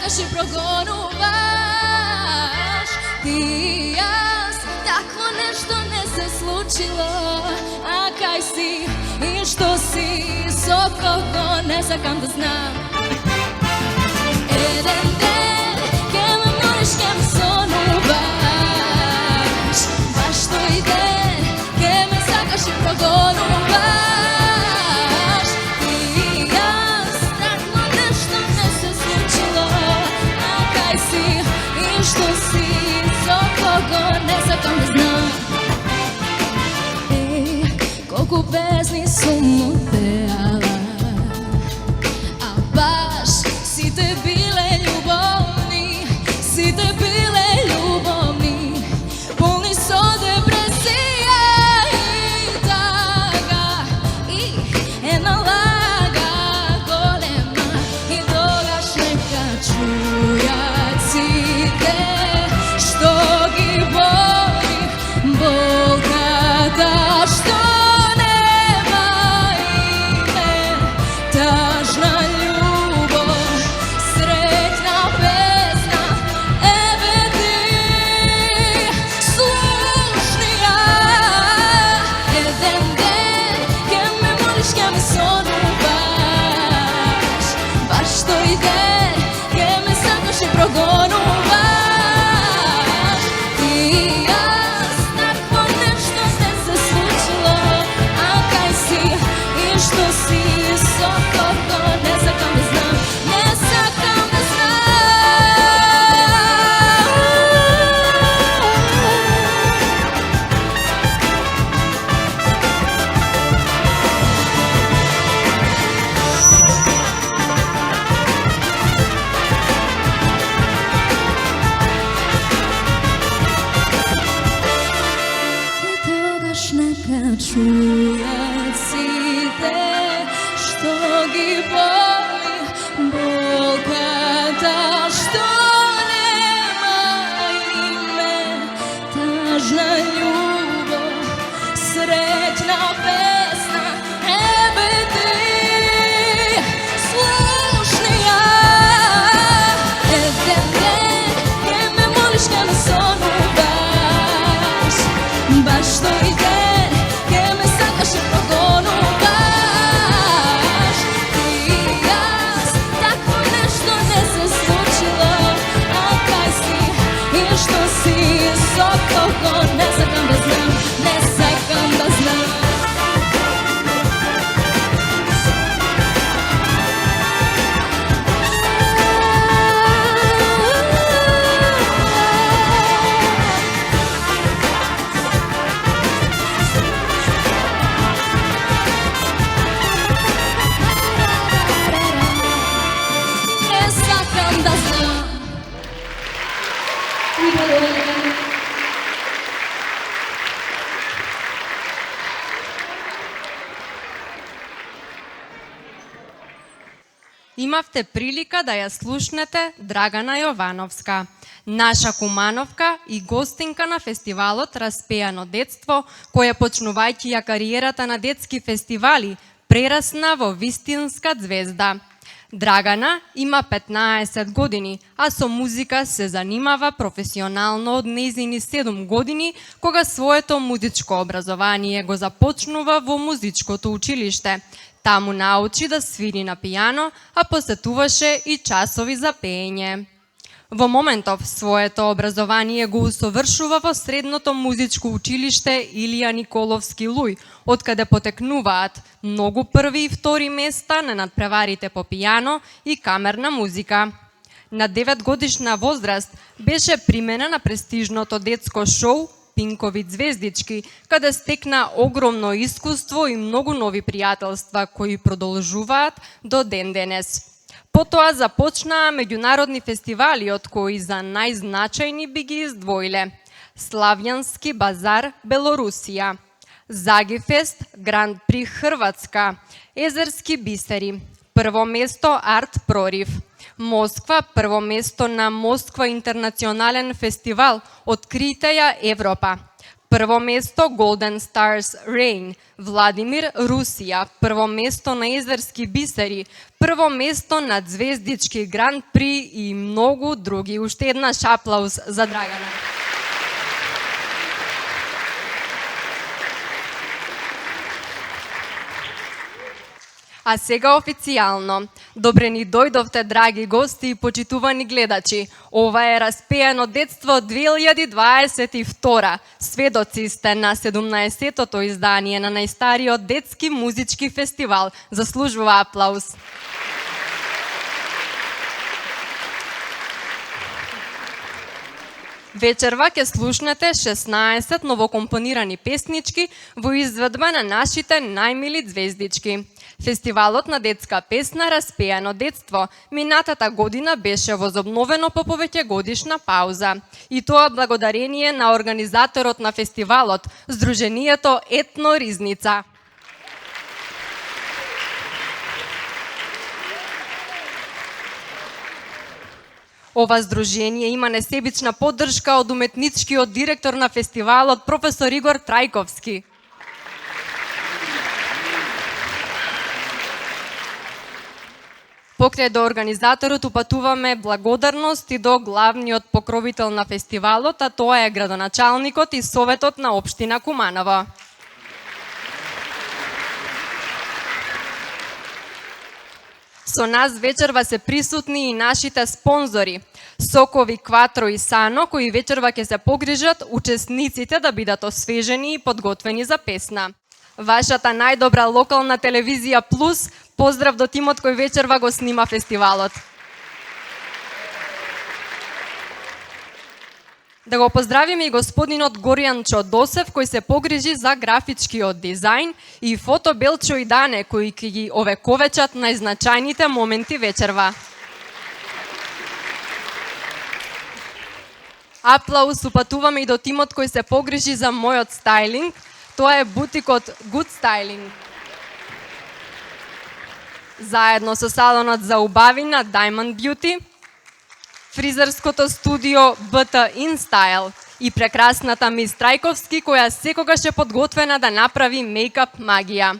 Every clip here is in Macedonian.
сакаш и прогонуваш. Ти и јас, такво нешто не се случило. А кај си и што си, со кого не сакам да знам. Еден ден ке ме молиш, ке ме сонуваш. Баш тој ден ке ме сакаш и прогонуваш. Ти и јас, такво нешто не се случило. А кај си и што си, со кого не сакам да знам. Колку песни сум одеала, а баш сите биле љубовни, сите биле љубовни, полни со депресија и тага, и една лага голема. И тогаш нека чујат сите што ги боли, болката што прогонуваш. Ти и јас, такво нешто не се случило. А кај си и што си, со кого не сакам да знам. Не сакам да знам. Чујат сите што ги боли, болката што нема име, тажна љубов, среќна песна, ебе ти, слушни ја. Еден ден ке ме молиш, ке ме сонуваш, баш тој ден ще прогонуваш. Ти и јас, такво нешто не се случило. А кај си и што си, со кого не сакам да знам. Не сакам да знам. Имавте прилика да ја слушнете Драгана Јовановска, наша кумановка и гостинка на фестивалот Распеано детство, која почнувајќи ја кариерата на детски фестивали, прерасна во вистинска звезда. Драгана има 15 години, а со музика се занимава професионално од нејзини 7 години, кога своето музичко образование го започнува во музичкото училиште. Таму научи да свири на пијано, а посетуваше и часови за пеење. Во моментов своето образование го усовршува во средното музичко училиште Илија Николовски Луј, откаде потекнуваат многу први и втори места на надпреварите по пијано и камерна музика. На 9 годишна возраст беше примена на престижното детско шоу Пинкови звездички, каде стекна огромно искуство и многу нови пријателства кои продолжуваат до ден денес. Потоа започнаа меѓународни фестивали, од кои за најзначајни би ги издвоиле Славјански базар Белорусија, Загифест Гранд При Хрватска, Езерски бисери, прво место Арт Прорив, Москва прво место на Москва интернационален фестивал Открите ја Европа, Прво место Golden Stars Rain, Владимир, Русија. Прво место на Езерски бисери. Прво место на Звездички Гран При и многу други. Уште еднаш аплауз за Драгана. А сега официјално. Добре ни дојдовте, драги гости и почитувани гледачи. Ова е Распеано детство 2022. Сведоци сте на 17-тото издание на најстариот детски музички фестивал. Заслужува аплауз. Вечерва ќе слушнете 16 новокомпонирани песнички во изведба на нашите најмили звездички. Фестивалот на детска песна Распеано детство минатата година беше возобновено по повеќегодишна пауза. И тоа благодарение на организаторот на фестивалот, Сдруженијето Етно Ризница. Ова здружение има несебична поддршка од уметничкиот директор на фестивалот, професор Игор Трајковски. Покрај до организаторот упатуваме благодарност и до главниот покровител на фестивалот, а тоа е градоначалникот и Советот на општина Куманово. Со нас вечерва се присутни и нашите спонзори, Сокови Кватро и Сано, кои вечерва ќе се погрижат учесниците да бидат освежени и подготвени за песна. Вашата најдобра локална телевизија Плюс, поздрав до тимот кој вечерва го снима фестивалот. Да го поздравиме и господинот Горјанчо Досев, кој се погрижи за графичкиот дизајн, и фото Белчо и Дане, кои ќе ги овековечат најзначајните моменти вечерва. Аплауз упатуваме и до тимот кој се погрижи за мојот стајлинг. Тоа е бутикот Good Styling. Заедно со салонот за убавина Diamond Beauty, фризерското студио БТ InStyle и прекрасната Мис Трајковски, која секогаш е подготвена да направи мејкап магија.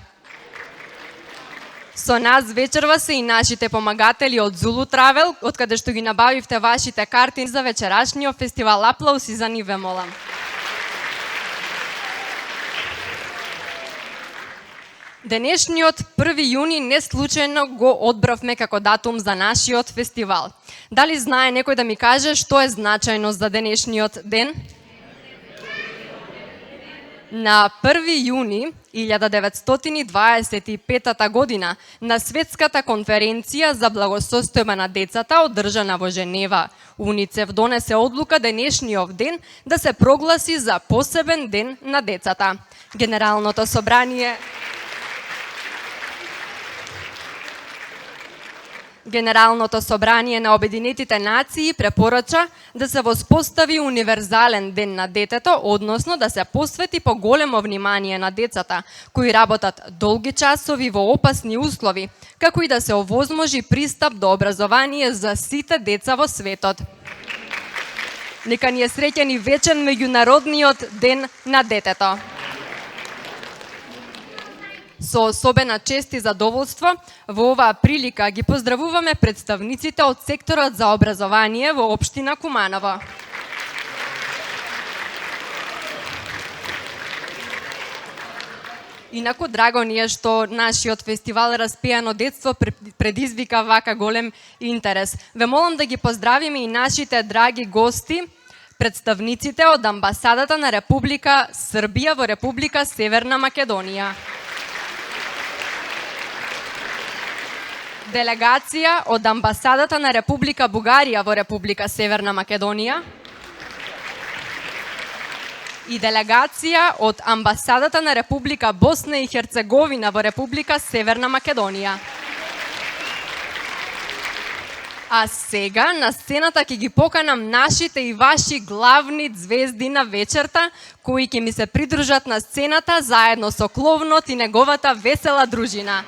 Со нас вечерва се и нашите помагатели од Zulu Travel, од каде што ги набавивте вашите карти за вечерашниот фестивал. Аплауз и за нив ве молам. Денешниот 1 јуни не случајно го одбравме како датум за нашиот фестивал. Дали знае некој да ми каже што е значајно за денешниот ден? На 1 јуни 1925 година на Светската конференција за благосостојба на децата, одржана во Женева, УНИЦЕФ донесе одлука денешниот ден да се прогласи за посебен ден на децата. Генералното собрание на Обединетите нации препорача да се воспостави универзален ден на детето, односно да се посвети поголемо внимание на децата кои работат долги часови во опасни услови, како и да се овозможи пристап до образование за сите деца во светот. Нека ни е среќен и вечен меѓународниот ден на детето. Со особена чест и задоволство, во оваа прилика ги поздравуваме представниците од секторот за образование во општина Куманово. Инаку драго ни е што нашиот фестивал Распеано детство предизвика вака голем интерес. Ве молам да ги поздравиме и нашите драги гости, представниците од амбасадата на Република Србија во Република Северна Македонија. Делегација од амбасадата на Република Бугарија во Република Северна Македонија и делегација од амбасадата на Република Босна и Херцеговина во Република Северна Македонија. А сега на сцената ќе ги поканам нашите и ваши главни звезди на вечерта, кои ќе ми се придружат на сцената заедно со Кловнот и неговата весела дружина.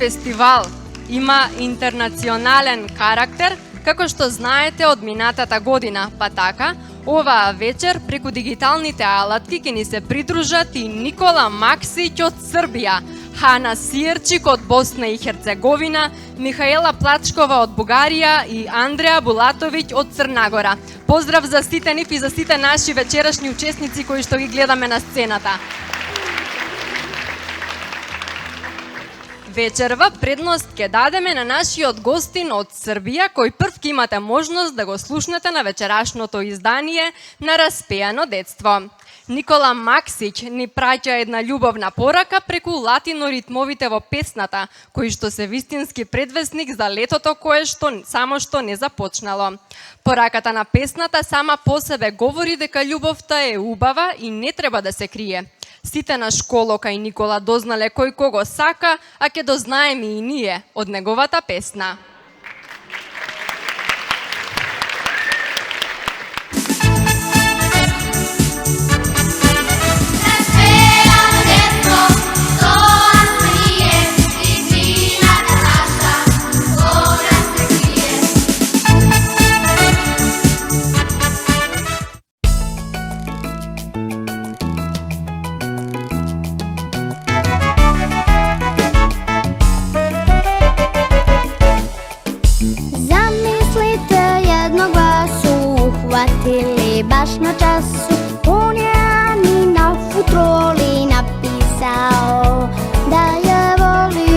фестивал има интернационален карактер, како што знаете од минатата година, па така, оваа вечер преку дигиталните алатки ќе ни се придружат и Никола Максич од Србија, Хана Сиерчик од Босна и Херцеговина, Михаела Плачкова од Бугарија и Андреа Булатовиќ од Црнагора. Поздрав за сите нив и за сите наши вечерашни учесници кои што ги гледаме на сцената. Вечерва предност ќе дадеме на нашиот гостин од Србија, кој прв ќе имате можност да го слушнете на вечерашното издание на Распеано детство. Никола Максич ни праќа една љубовна порака преку латино-ритмовите во песната, кои што се вистински предвестник за летото кое што само што не започнало. Пораката на песната сама по себе говори дека љубовта е убава и не треба да се крие. Сите на школо кај Никола дознале кој кого сака, а ќе дознаеме и ние од неговата песна. Baš na času, on je Ani na futroli napisao da je voli.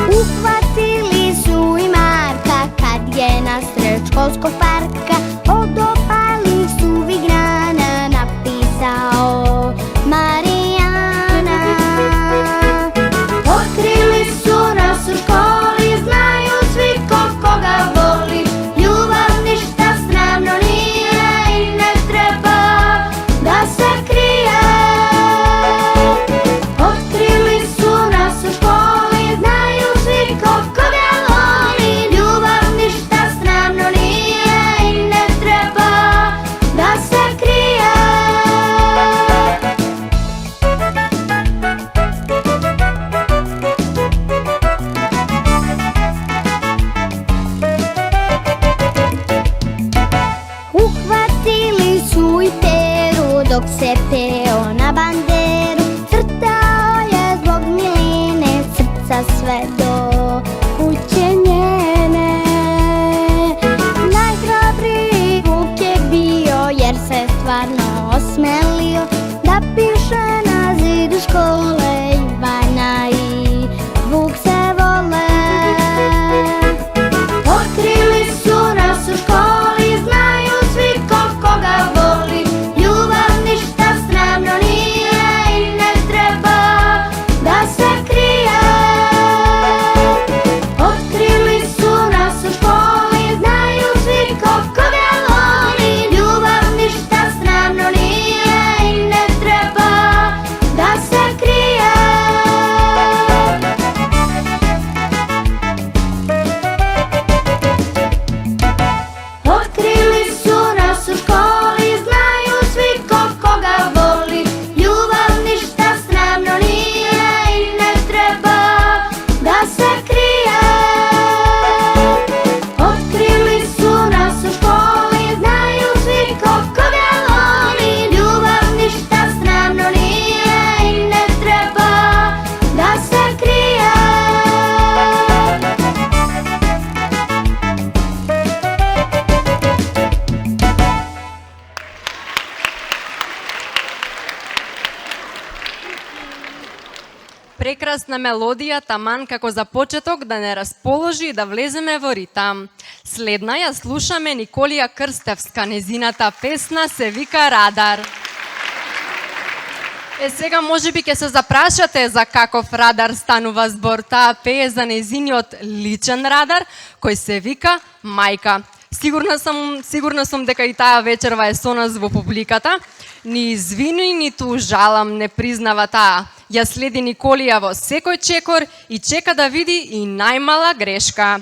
Uhvatili su i Marka kad je na sred školskog parka od opalih suvih grana napisao Marijana. Otkrili su nas u školi, znaju svi ko koga voli. Ljubav ništa strano nije i ne treba da se krije. Otkrili su nas u školi, znaju svi ko koga voli. Ljubav ništa strano nije i ne treba da se krije. Uhvatili su i Peru dok se peo na banderu. Crtao je zbog miline srca sve do kuće njene. Najhrabriji Vuk je bio jer se stvarno osmelio da piše na zidu škole Ivana i Vuk se vole. Otkrili su nas u školi, znaju svi ko koga voli. Ljubav ništa strano nije i ne treba da se krije. Otkrili su nas u školi, znaju svi ko koga voli. Ljubav ništa strano nije i ne treba da se krije. Otkrili su nas u školi, znaju svi ko koga voli. Ljubav ništa strano nije i ne treba da se krije. Otkrili su nas u školi, znaju svi ko koga voli. Ljubav ništa strano nije i ne treba da se krije. Прекрасна мелодија, таман како за почеток да не расположи и да влеземе во ритам. Следна ја слушаме Николија Крстевска, незината песна се вика Радар. Сега можеби ќе се запрашате за каков радар станува збор. Таа пее за незиниот личен радар, кој се вика Мајка. Сигурна сум дека и таа вечерва е со нас во публиката. Ни извини, ниту жалам не признава таа. Ја следи Николија во секој чекор и чека да види и најмала грешка.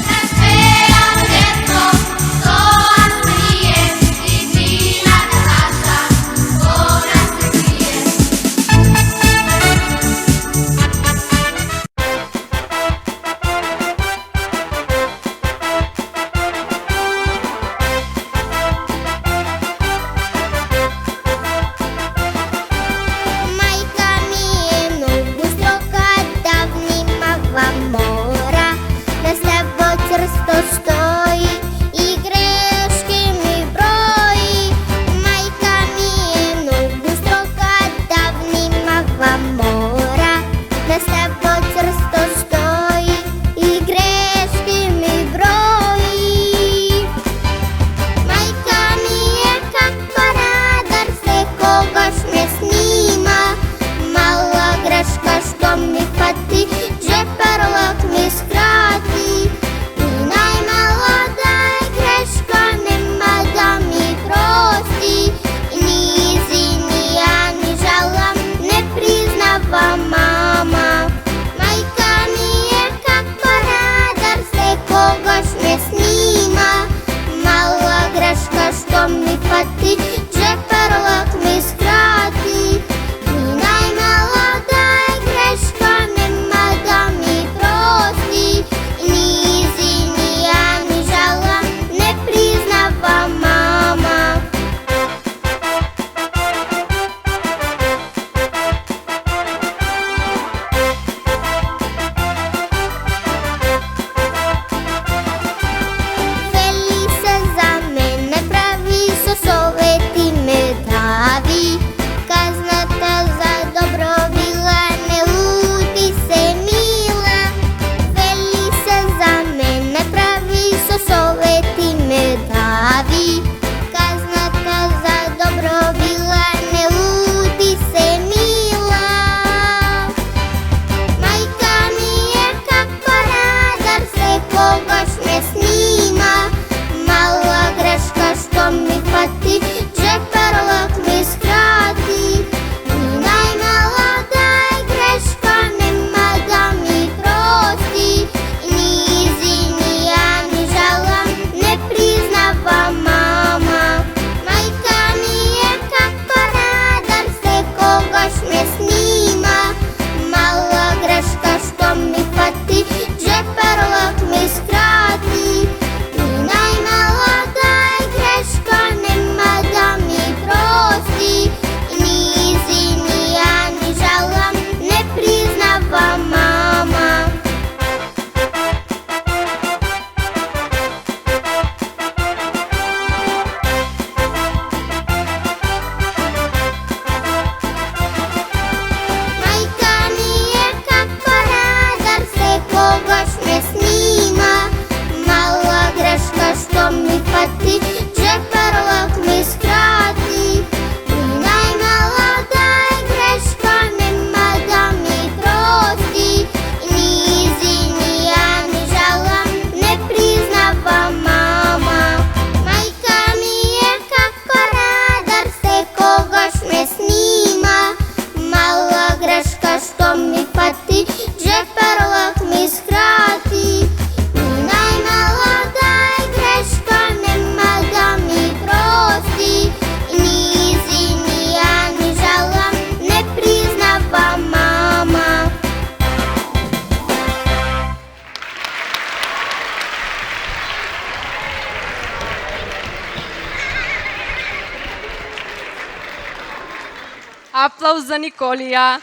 Raspea detto, to a smije, i zina грешка, що ми фати, že перлок ми скрати. І наймолода грешка, нема да ми прости. І ні извиния, ні жалам не признава мама. Майка ми je kako radar, sve kogoš me snima. Mala greška što mi fati, že pерлок mi skrati. I najmaloda greška, nema da mi prosti. I ni izvinija, ni žala ne priznava mama. Veli se za mene pravi, so soveti me davi. Kaznata za dobro bila, ne ludi se mila. Veli se za mene pravi, so soveti me davi. Kaznata za dobro bila, ne ludi se mila. Majka mi je kako radar, sve kogoš me snima. Mala greška što mi fati, že pерлок mi skrati. I najmaloda greška, nema da mi prosti. I ni izvinija, ni žala ne priznava mama. Majka mi je kako radar, sve kogoš me snima. Mala greška što mi fati, že pерлок mi skrati. I najmaloda greška, nema da mi prosti. I ni izvinija, ni žala ne priznava mama. Majka mi je kako radar, sve kogoš me snima. Mala greška što mi fati, že pерлок mi skrati. I najmaloda greška, nema da mi prosti. I ni izvinija, ni žala ne priznava mama. Majka mi je kako radar, sve kogoš me snima. Mala greška što mi fati, že pерлок mi skrati. I najmaloda greška, nema da mi prosti. I ni izvinija, ni žala ne priznava mama. Аплауз за Николија.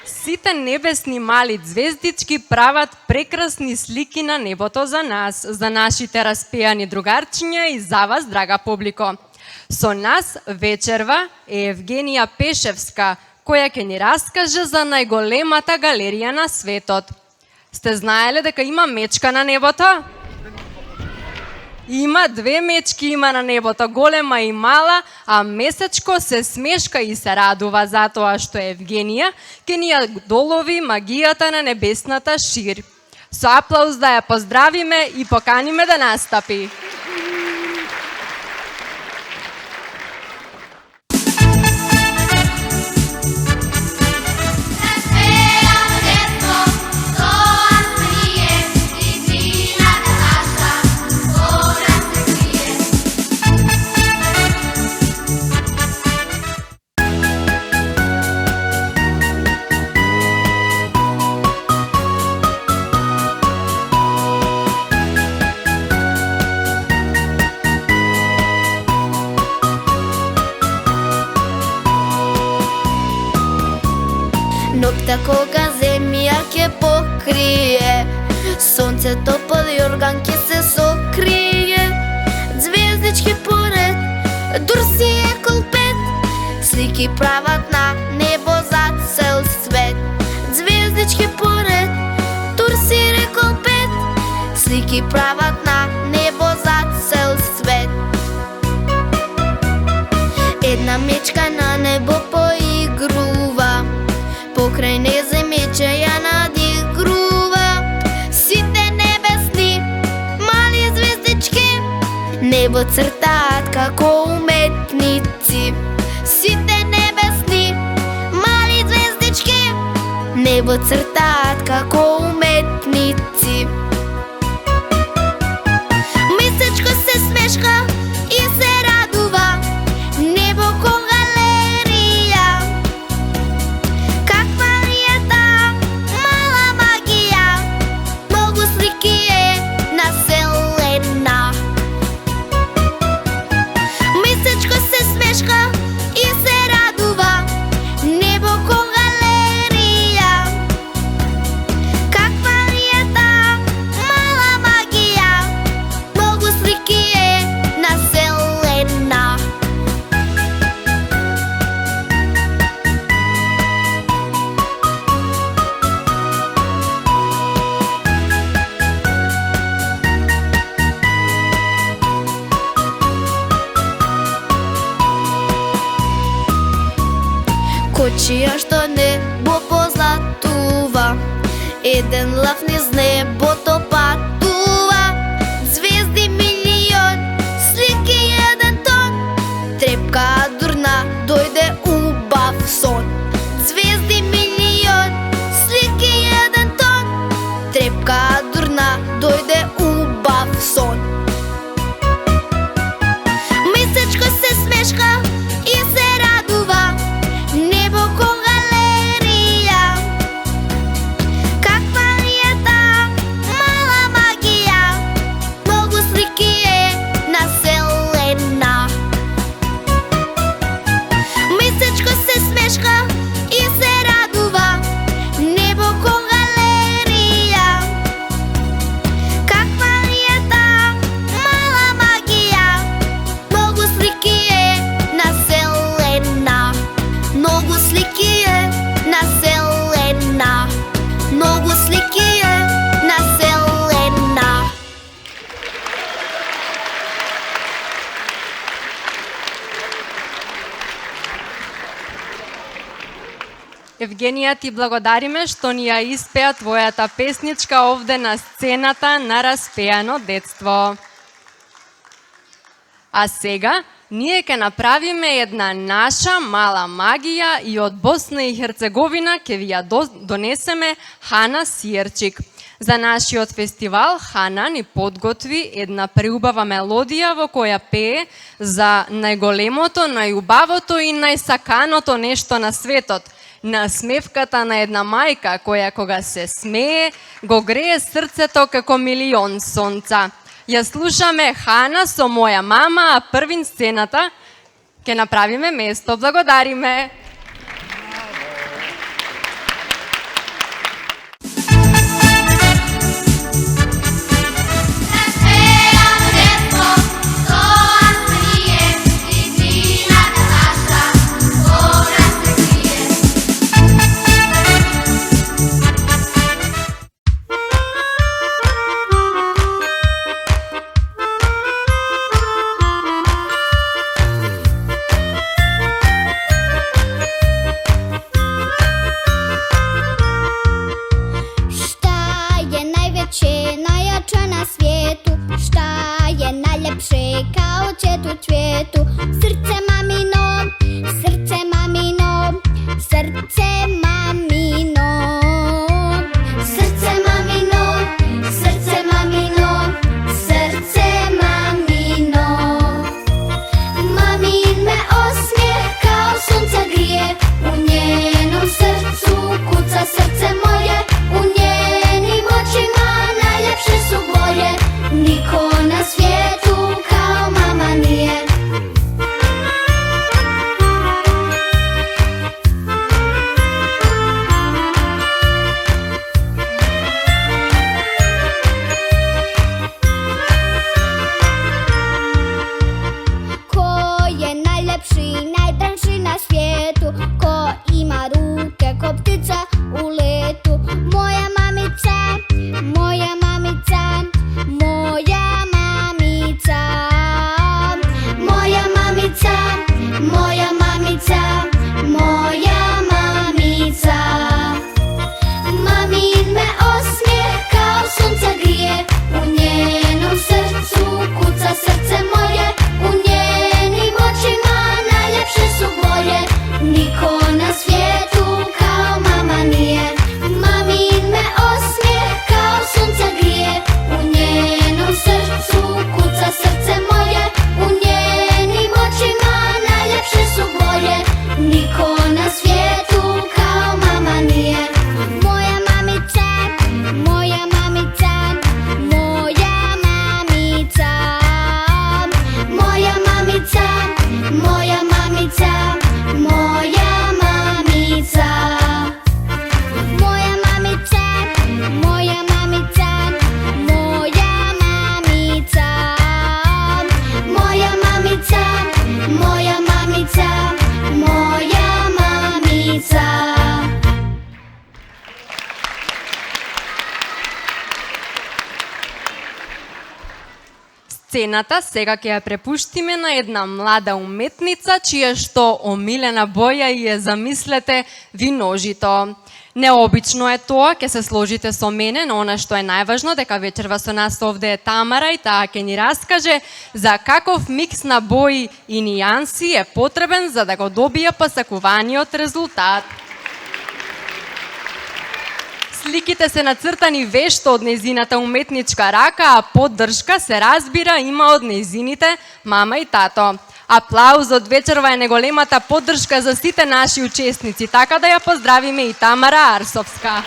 Сите небесни мали звездички прават прекрасни слики на небото за нас, за нашите распеани другарчиња и за вас, драга публико. Со нас вечерва е Евгенија Пешевска, која ќе ни раскаже за најголемата галерија на светот. Сте знаеле дека има мечка на небото? Има две мечки има на небото, голема и мала, а месечко се смешка и се радува затоа што Евгенија ќе ни ја долови магијата на небесната шир. Со аплауз да ја поздравиме и поканиме да настапи. Ноќта кога земја ќе покрие, сонцето под јорган ќе се сокрие. Звездички поред, дурси е колпет, слики прават на небо за цел свет. Звездички поред, дурси е колпет, слики прават на небо за цел свет. Една мечка на небо поигрува, покрај неј земјиче ја надигрува. Сите небесни мали звездички небо цртаат како уметници. Сите небесни мали звездички небо цртаат како уметници. Месечко се смешка и се радува, небо ко галерија. Каква ли е таа мала магија, многу слики е населена. Месечко се смешка и се радува, небо ко галерија. Каква ли е таа мала магија, многу слики е населена. Кочија што небо позлатува, еден лав низ небото патува. Звезди милион, слики еден тон, трепка дурна, дојде убав сон. Звезди милион, слики еден тон, трепка дурна, дојде убав сон. Месечко се смешка и се радува, небо ко галерија. Каква ли е таа мала магија, многу слики е населена. Месечко се смешка и се радува, небо ко галерија. Каква ли е таа мала магија, многу слики е населена. Многу слики е населена. Многу слики е населена. Евгенија, ти благодариме што ни ја испеа твојата песничка овде на сцената на Распеано детство. А сега ние ќе направиме една наша мала магија и од Босна и Херцеговина ќе ви ја донесеме Хана Сиерчик. За нашиот фестивал Хана ни подготви една преубава мелодија во која пее за најголемото, најубавото и најсаканото нешто на светот. Насмевката на една мајка која кога се смее го грее срцето како милион сонца. Ја слушаме Хана со Моја мама, а првин сцената ќе направиме место. Благодариме. Moja Сцената сега ќе ја препуштиме на една млада уметница, чија што омилена боја и е, замислете, виножито. Необично е тоа, ќе се сложите со мене, но она што е најважно, дека вечерва со нас овде е Тамара и таа ќе ни раскаже за каков микс на бои и нијанси е потребен за да го добие посакуваниот резултат. Сликите се нацртани вешто од нејзината уметничка рака, а поддршка се разбира има од нејзините мама и тато. Аплауз од вечерва е неголемата поддршка за сите наши учесници, така да ја поздравиме и Тамара Арсовска.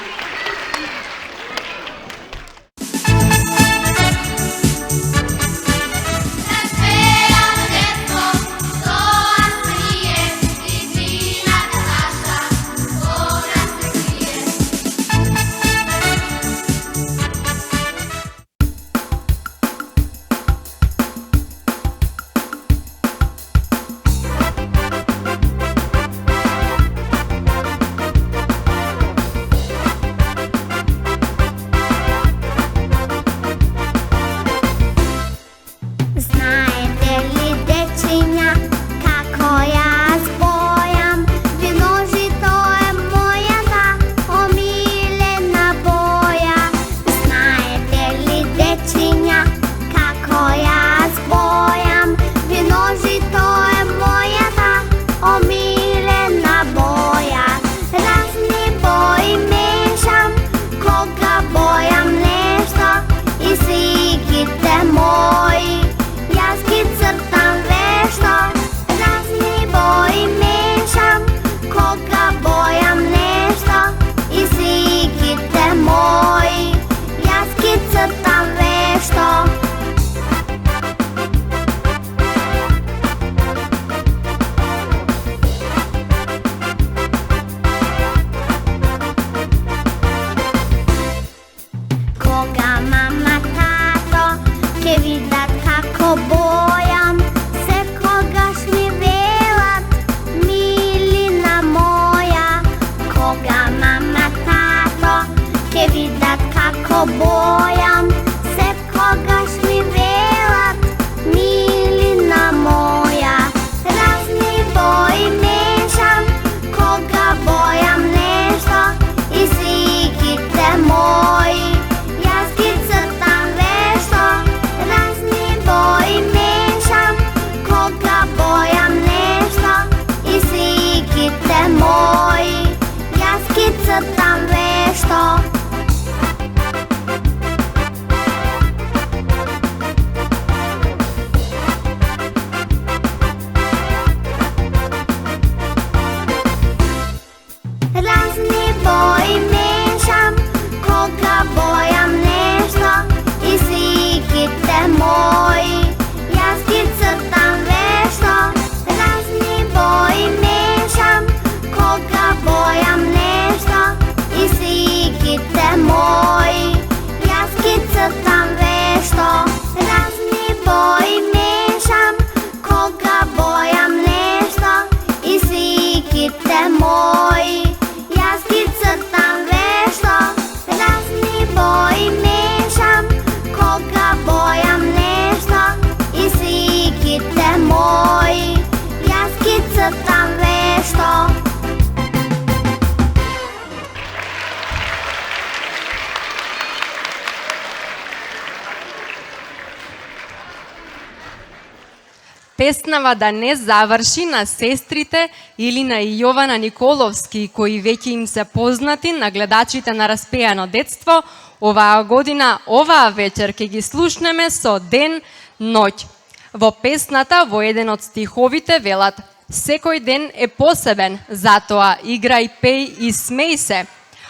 Песнава да не заврши на сестрите или на Јована Николовски, кои веќе им се познати на гледачите на Распеано детство, оваа година, оваа вечер ќе ги слушнеме со ден, ноќ. Во песната, во еден од стиховите велат: секој ден е посебен, затоа играј, пеј и смеј се.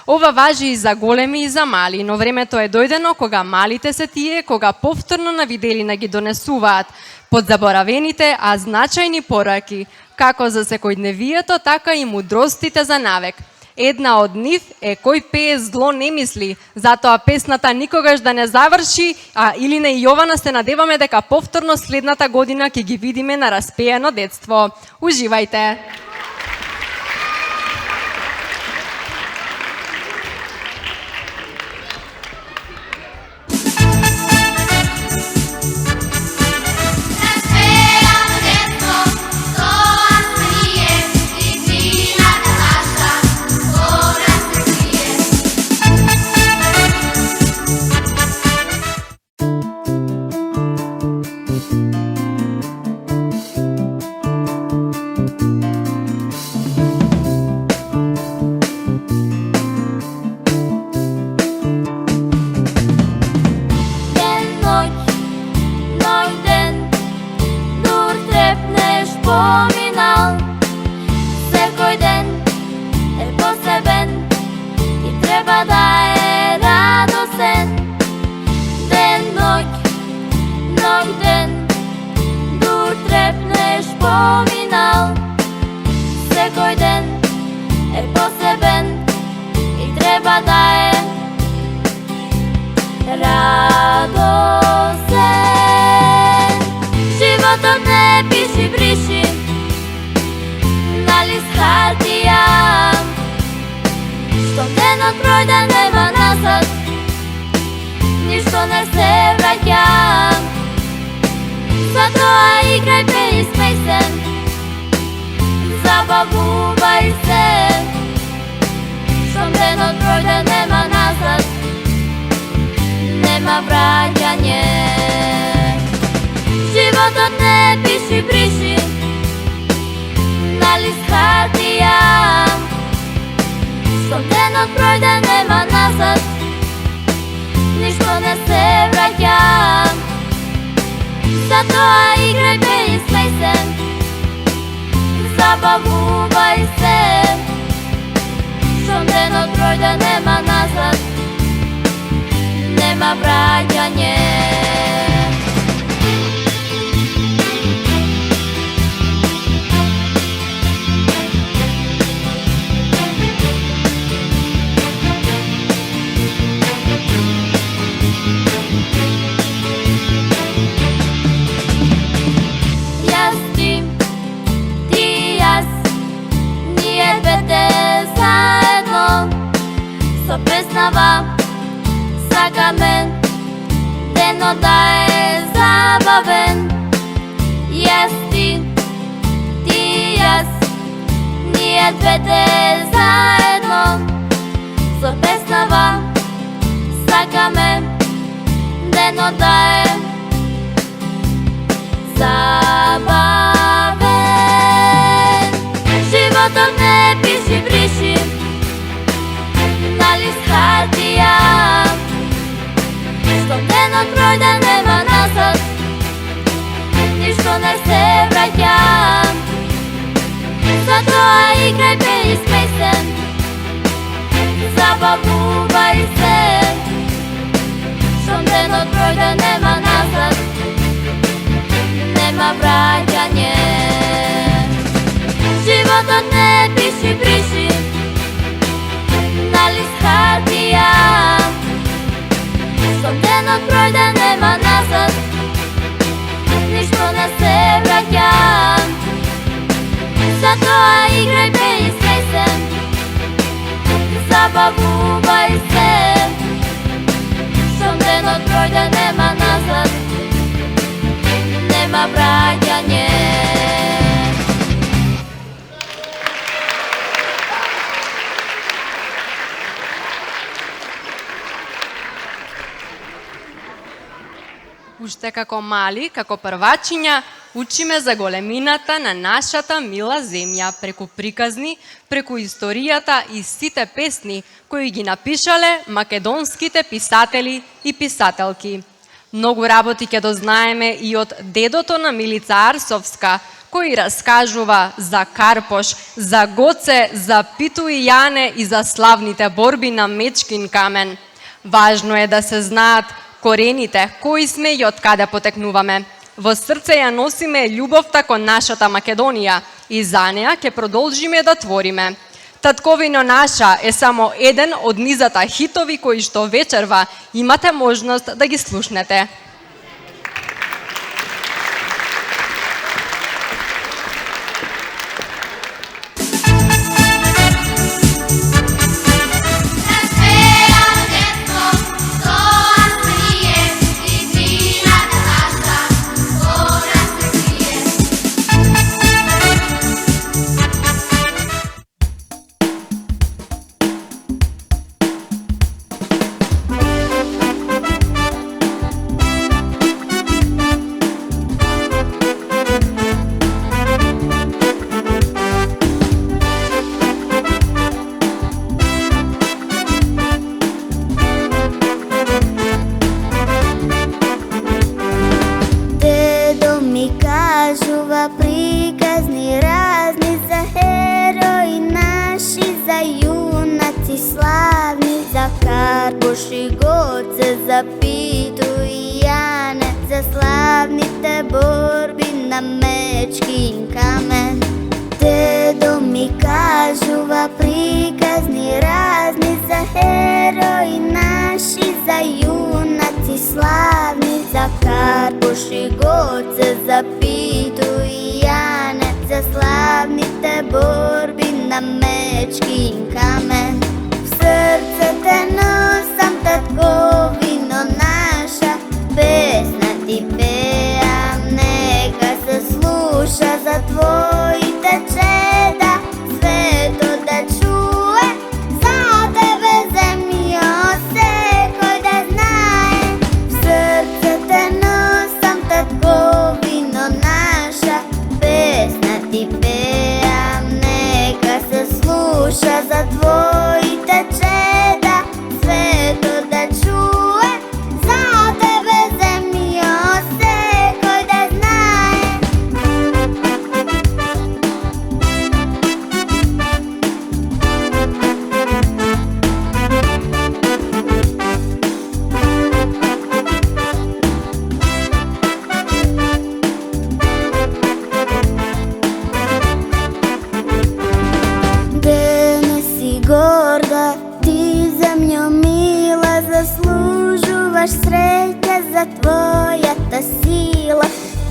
Ова важи и за големи и за мали, но времето е дојдено кога малите се тие, кога повторно на виделина ги донесуваат подзаборавените, а значајни пораки, како за секојдневието, така и мудростите за навек. Една од нив е кој пее зло не мисли, затоа песната никогаш да не заврши, а Илина и Јована се надеваме дека повторно следната година ќе ги видиме на Распеано детство. Уживајте! ден, дур трепнеш поминал. Секој ден е посебен и треба да е радосен. Ден, ноќ ден, дур трепнеш поминал. Секој ден е посебен и треба да е радосен. Животот не пиши, бриши на лист хартија. Штом денот пројде нема назад, ништо не се враќа. Затоа играј, пеј и смеј се, забавувај се. Штом денот пројде нема назад, нема враќање. Животот не пиши, бриши на лист хартија. Штом денот пројде нема назад, ништо не се враќа. Затоа играј, пеј и смеј се, забавувај се. Штом денот пројде нема назад, нема враќање. Јас ти јас, ние двете заедно, со песнава сакаме денот да е забавен. Јас ти јас, ние двете заедно, со песнава сакаме денот да е забавен. Животот не пиши, бриши на лист хартија. Штом денот пројде нема назад, ништо не се враќа. Затоа играј, пеј и смеј се, забавувај се. Штом денот пројде нема назад, нема враќање. Животот не пиши, бриши на лист хартија. Штом денот пројде нема назад, ништо не се враќа. Затоа играј, пеј и смеј се, забавувај се. Штом денот пројде нема назад, нема враќање. Уште како мали, како првачиња, учиме за големината на нашата мила земја преку приказни, преку историјата и сите песни кои ги напишале македонските писатели и писателки. Многу работи ќе дознаеме и од дедото на Милица Арсовска, кој раскажува за Карпош, за Гоце, за Питу и Јане и за славните борби на Мечкин камен. Важно е да се знаат корените, кои сме и од каде потекнуваме. Во срце ја носиме љубовта кон нашата Македонија и за неа ќе продолжиме да твориме. Татковино наша е само еден од низата хитови кои што вечерва имате можност да ги слушнете. запитуй Яне за славните борби на мечки и камен. Дедо ми кажува приказни разни за херои наши, за юнаци славни, за Карпуш и Гоце запитуй Яне за славните борби на мечки и камен. В сърце те носам, татковино наша, песна ти пеям, нека се слуша за твоите чеда, свето да чуе, за тебе земјо секој да знае. В сърце те носам, татковино наша, песна ти пеям, нека се слуша за твоите чеда, свето да чуе, за тебе земјо секој да знае. Да не си горда, ти земјо мила, заслужуваш среќа за твојата сила.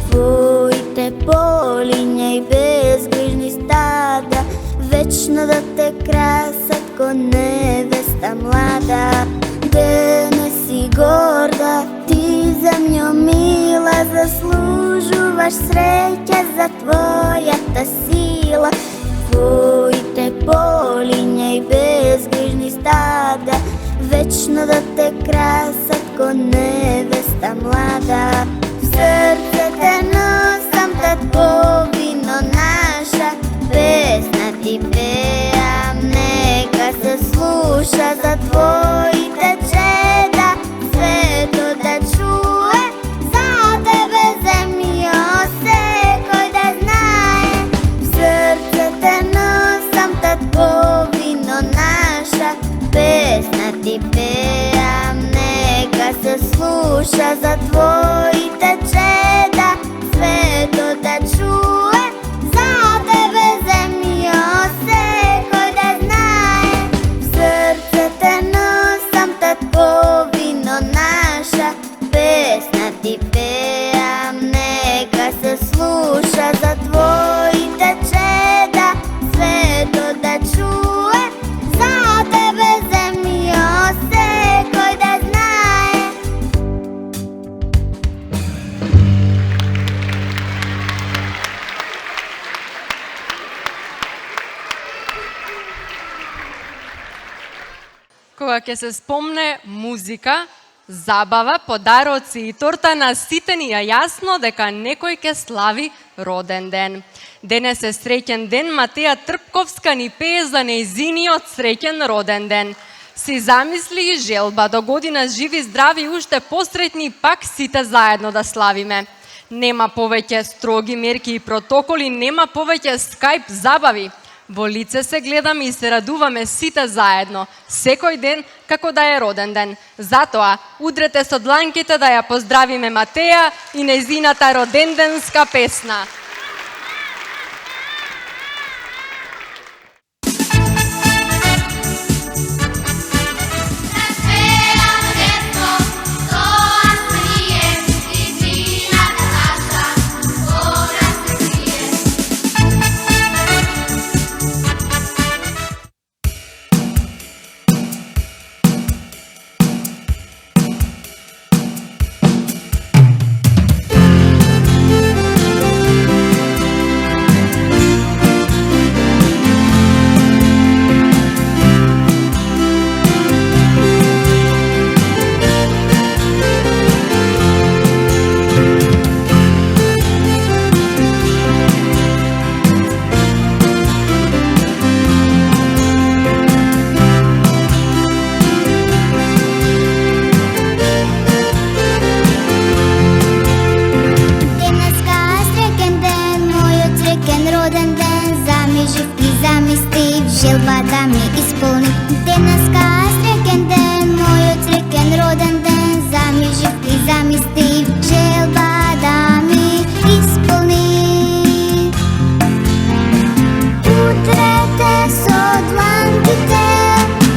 Твоите полиња и безгрижни стада вечно да те красат ко невеста млада. Да не си горда, ти земјо мила, заслужуваш среќа за твојата сила. Твоите полиња и безгрижни стада вечно да те красат ко невеста млада. В сърце те носам, татковино наша, песна ти пеям, нека се слуша за твоите чеда, свето да чуе, за тебе земјо секој да знае. В сърце те носам, татковино наша, песна ти пеям, нека се слуша за твоите чеда, свето да чуе, за тебе земјо секој да знае. В сърце те носам, татковино наша, песна ти пеям, нека се слуша за твоите чеда, свето да чуе, за тебе земјо секој да знае. Кога ќе се спомне музика, забава, подароци и торта, на сите ни е јасно дека некој ќе слави роден ден. Денес е среќен ден, Матеја Трпковска ни пее за нејзиниот среќен роден ден. Си замисли и желба до година живи, здрави и уште посретни, пак сите заедно да славиме. Нема повеќе строги мерки и протоколи, нема повеќе скајп забави. Во лице се гледаме и се радуваме сите заедно, секој ден како да е роден ден. Затоа, удрете со дланките да ја поздравиме Матеја и нејзината роденденска песна. желба да ми изпълни. Денеска е среќен ден, мојот среќен роден ден, за замисли, желба да ми изпълни. Утре те со дланките,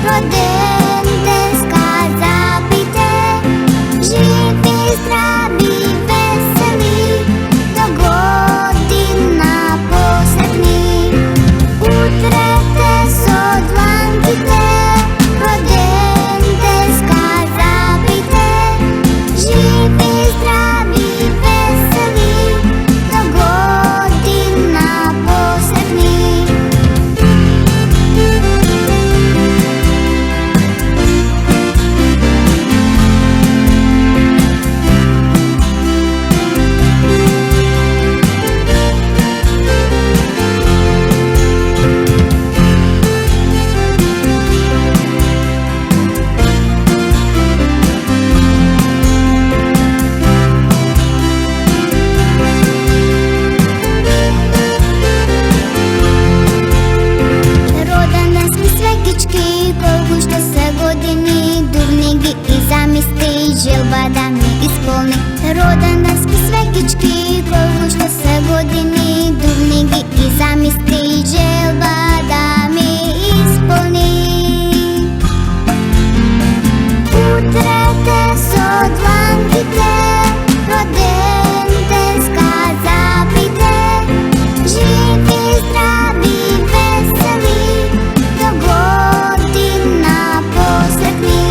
роден ден сказапите, живи, здрави, весели, до година посретни. Утре те со дланките, роден ден сказапите, живи, здрави, весели, до година посретни. Роден сме светички, колко ще са години, дурни ги и замисли, желба да ми изпълни. Роден сме светички, колко ще са години, дурни ги и замисли, желба да ми изпълни. Утре те со дланките, роден ден сказапите, живи, здрави, весели, до година посретни.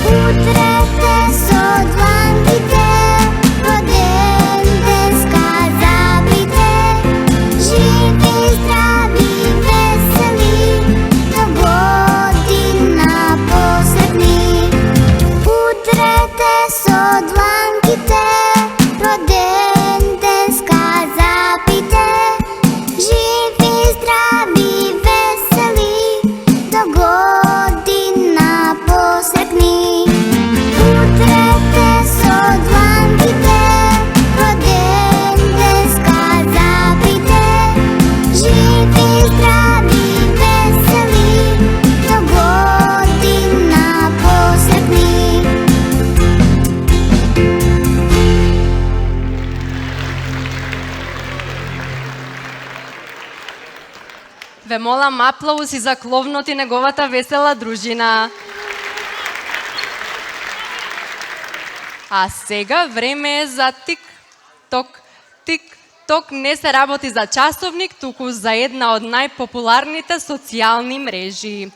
Утре те со дланките, роден ден сказапите, живи, здрави, весели, до година посретни. Утре те со дланките, роден ден сказапите, живи, здрави, весели, до година посретни. Утре те со дланките, роден ден сказапите, живи, здрави, весели, до година посретни. Ве молам аплаузи за Кловнот и неговата весела дружина. А сега време е за тик-ток. Тик-ток не се работи за часовник, туку за една од најпопуларните социјални мрежи.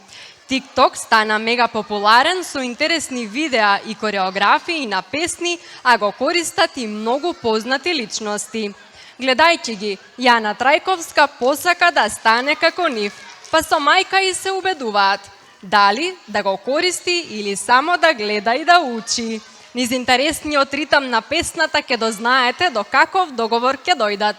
Тик-ток стана мега популарен со интересни видеа и кореографии на песни, а го користат и многу познати личности. Гледајќи ги, Јана Трајковска посака да стане како нив, па со мајка и се убедуваат дали да го користи или само да гледа и да учи. Низ интересниот ритам на песната ќе дознаете до каков договор ќе дојдат.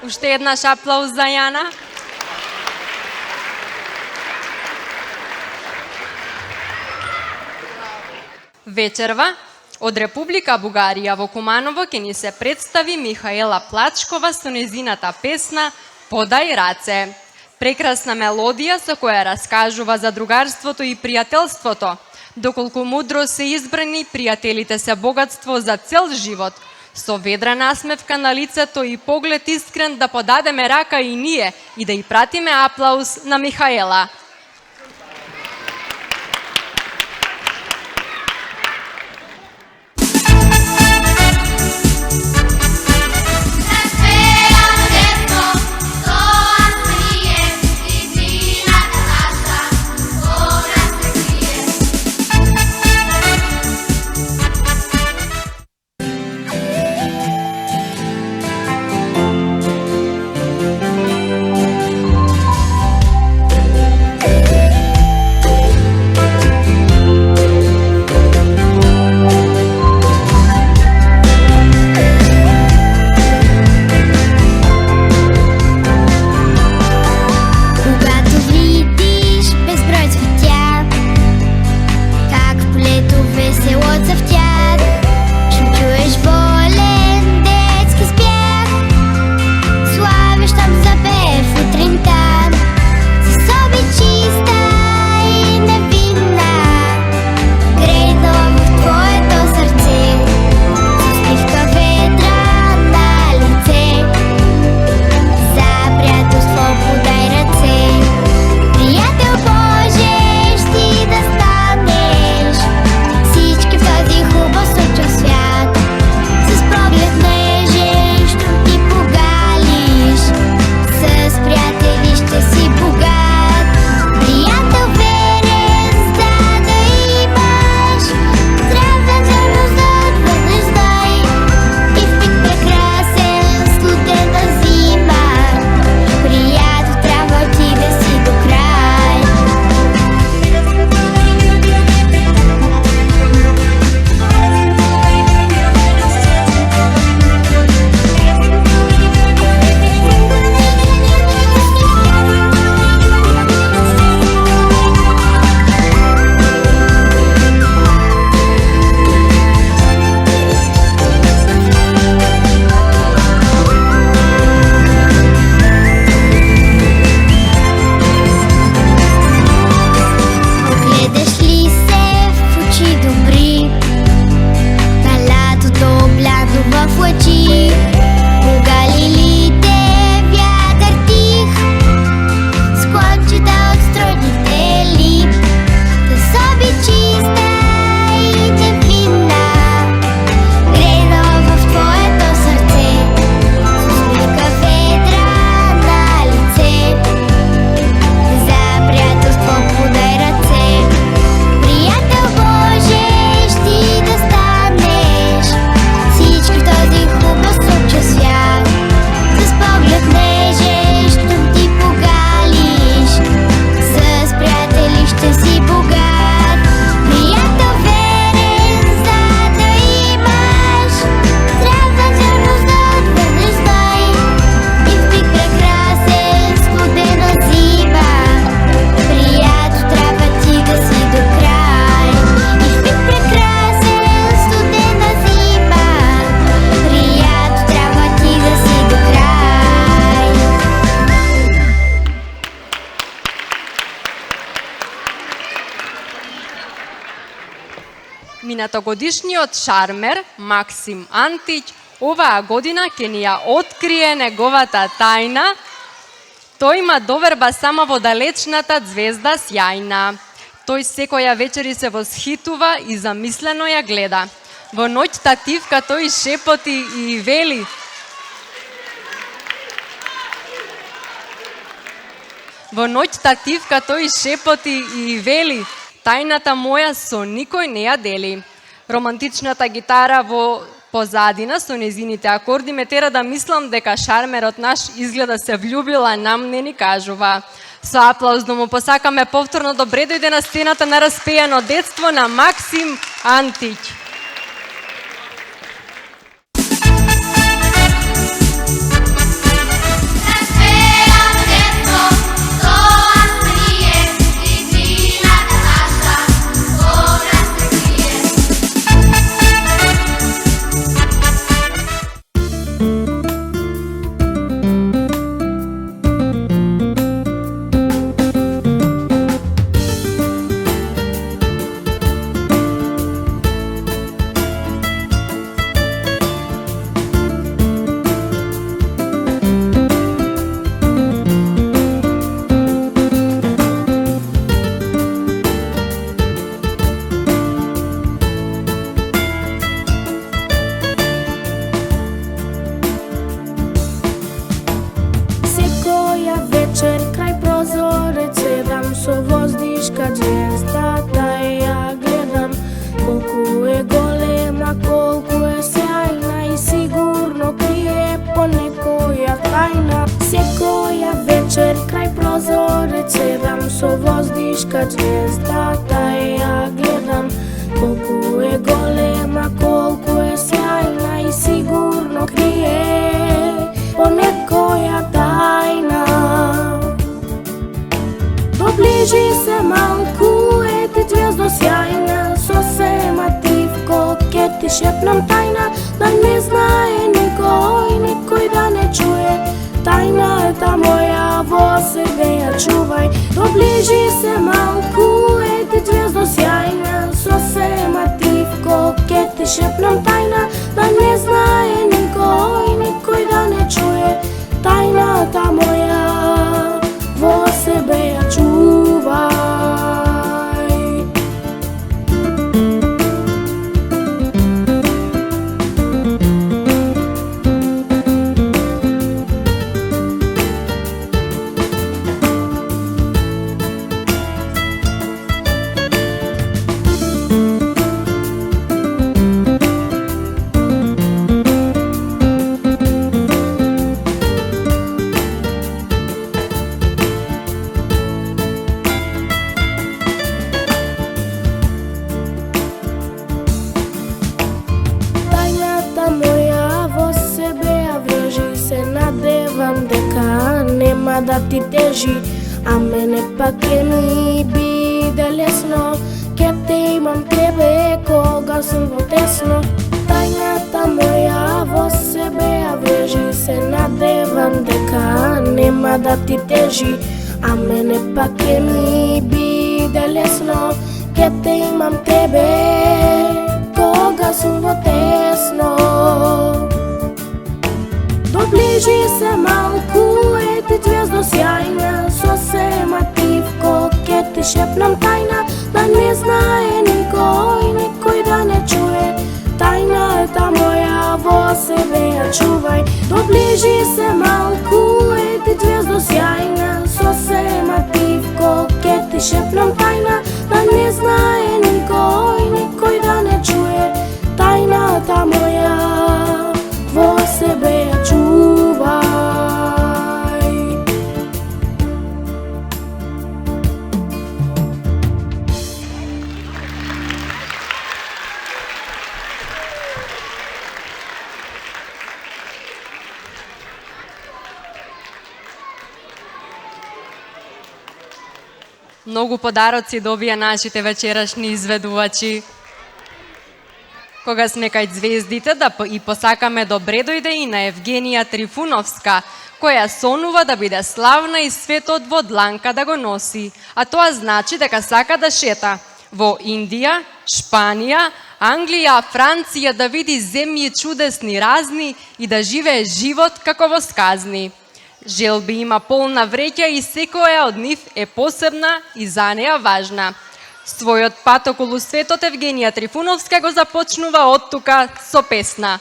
Уште еднаш аплауз за Јана. Вечерва од Република Бугарија во Куманово ќе ни се представи Михаела Плачкова со незината песна Подај раце. Прекрасна мелодија со која раскажува за другарството и пријателството. Доколку мудро се избрани, пријателите се богатство за цел живот. Со ведра насмевка на лицето и поглед искрен да подадеме рака и ние и да и пратиме аплауз на Михаела. Минатогодишниот шармер Максим Антич оваа година ќе ни ја открие неговата тајна. Тој има доверба само во далечната звезда сјајна. Тој секоја вечери се восхитува и замислено ја гледа. Во ноќта тивка тој шепоти и вели: Во ноќта тивка тој шепоти и вели: тајната моја со никој не ја дели. Романтичната гитара во позадина со незините акорди ме тера да мислам дека шармерот наш изгледа се влюбил, а нам не ни кажува. Со аплауз да му посакаме повторно добре дојде на сцената на распејано детство на Максим Антич. тишка звездата ја гледам, колку е голема, колку е сјајна и сигурно крие по некоја тајна. Доближи се малку, ети звездо сјајна, сосема тивко, ке ти шепнам тајна, да не знае никој да не чуе. Тајната моја во себе ја чувај. Доближи се малку, ети звездо сјајна, сосема тивко, ке ти шепнам тајна, да не знае никој да не чуе. Тајната моја во себе ја чувај. Да ти тежи, а мене пак ке ми биде лесно, ке те имам тебе кога сум во тесно. Тајната моја во себе ја врежи, се надевам дека нема да ти тежи, а мене пак ке ми биде лесно, ке те имам тебе кога сум во тесно. Доближи се малку, ети звездо сјајна, сосема тивко, ке ти шепнам тајна, да не знае никој да не чуе. Тајната моја во себе ја чувај. Доближи се малку, ети звездо сјајна, сосема тивко, ке ти шепнам тајна, да не знае никој да не чуе. Тајната моја во себе ја чувај. Многу подароци добија нашите вечерашни изведувачи. Кога сме кај звездите, да и посакаме добре дојде и на Евгенија Трифуновска, која сонува да биде славна и светот во дланка да го носи. А тоа значи дека сака да шета во Индија, Шпанија, Англија, Франција, да види земји чудесни разни и да живее живот како во сказни. Желби има полна вреќа и секоја од нив е посебна и за неа важна. Својот пат околу светот Евгенија Трифуновска го започнува од тука со песна.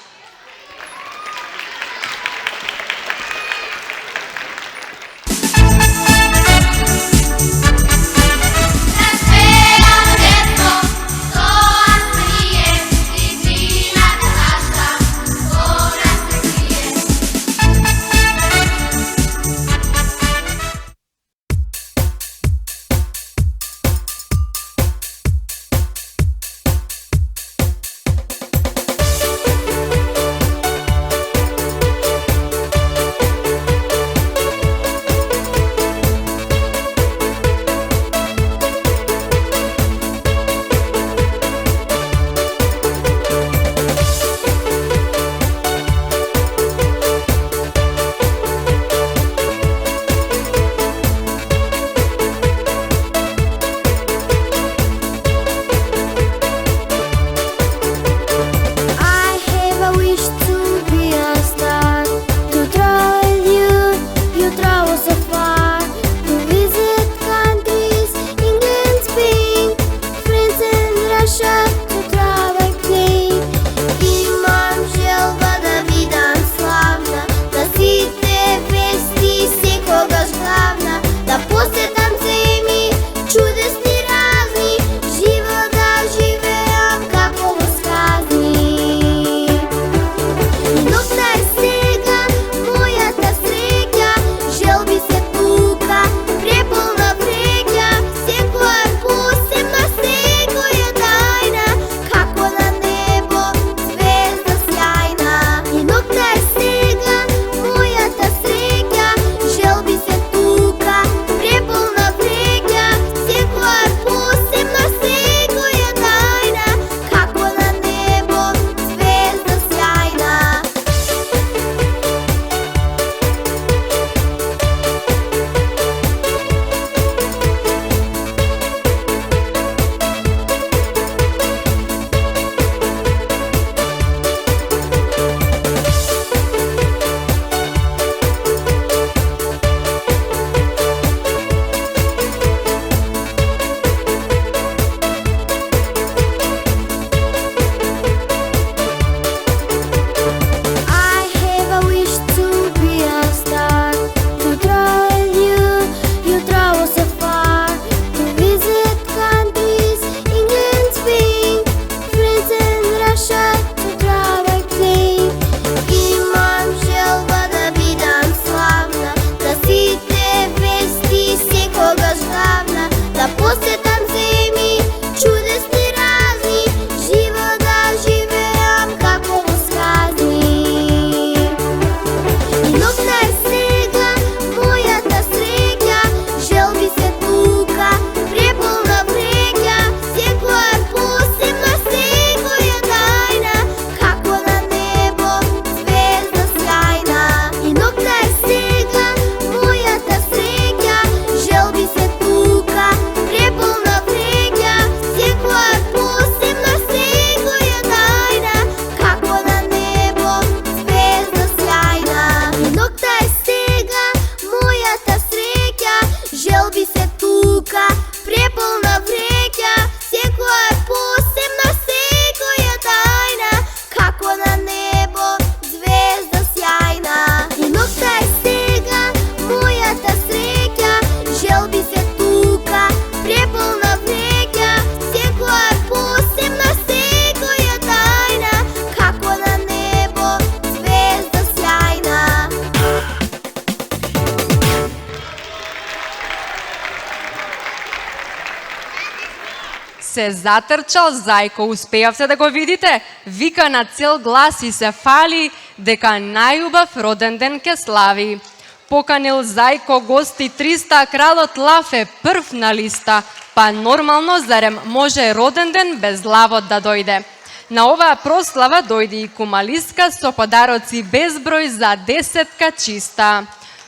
се затрчал зајко, успеавте да го видите? Вика на цел глас и се фали дека најубав роден ден ке слави. Поканил зајко гости 300, кралот Лав е прв на листа, па нормално зарем може роден ден без лавот да дојде. На оваа прослава дојде и кумалиска со подароци безброј за 10 чиста.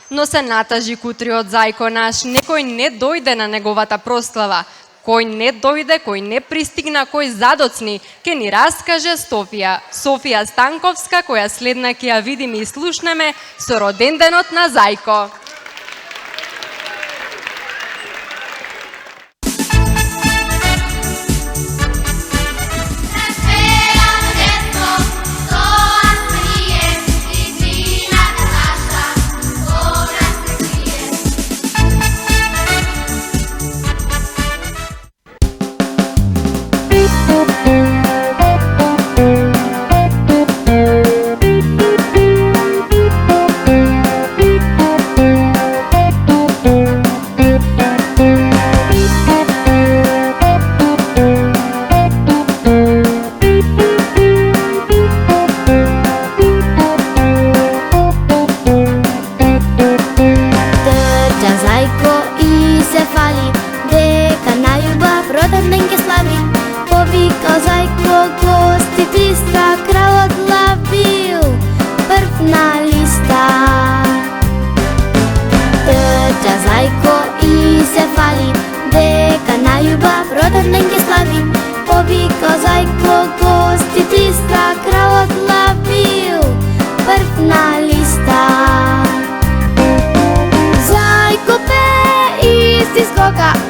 Но се натажи кутриот зајко наш, некој не дојде на неговата прослава. Кој не дојде, кој не пристигна, кој задоцни, ке ни раскаже Софија Станковска, која следна ќе ја видиме и слушнеме со роденденот на зајко.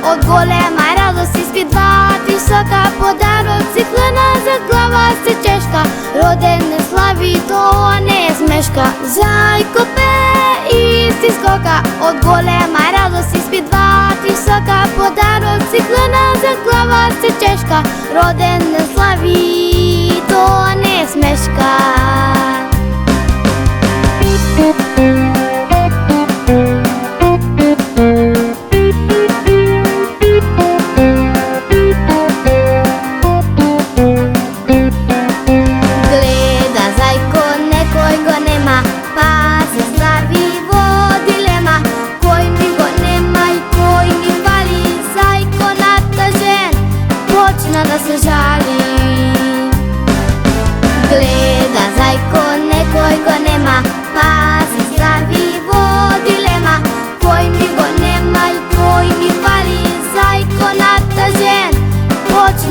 Од голема радост испитва висока, подароци клена за глава се чешка. Роден не слави, тоа не е смешка. Зајко пее и си скока, од голема радост испитва висока, подароци клена за глава се чешка. Роден не слави, тоа не е смешка.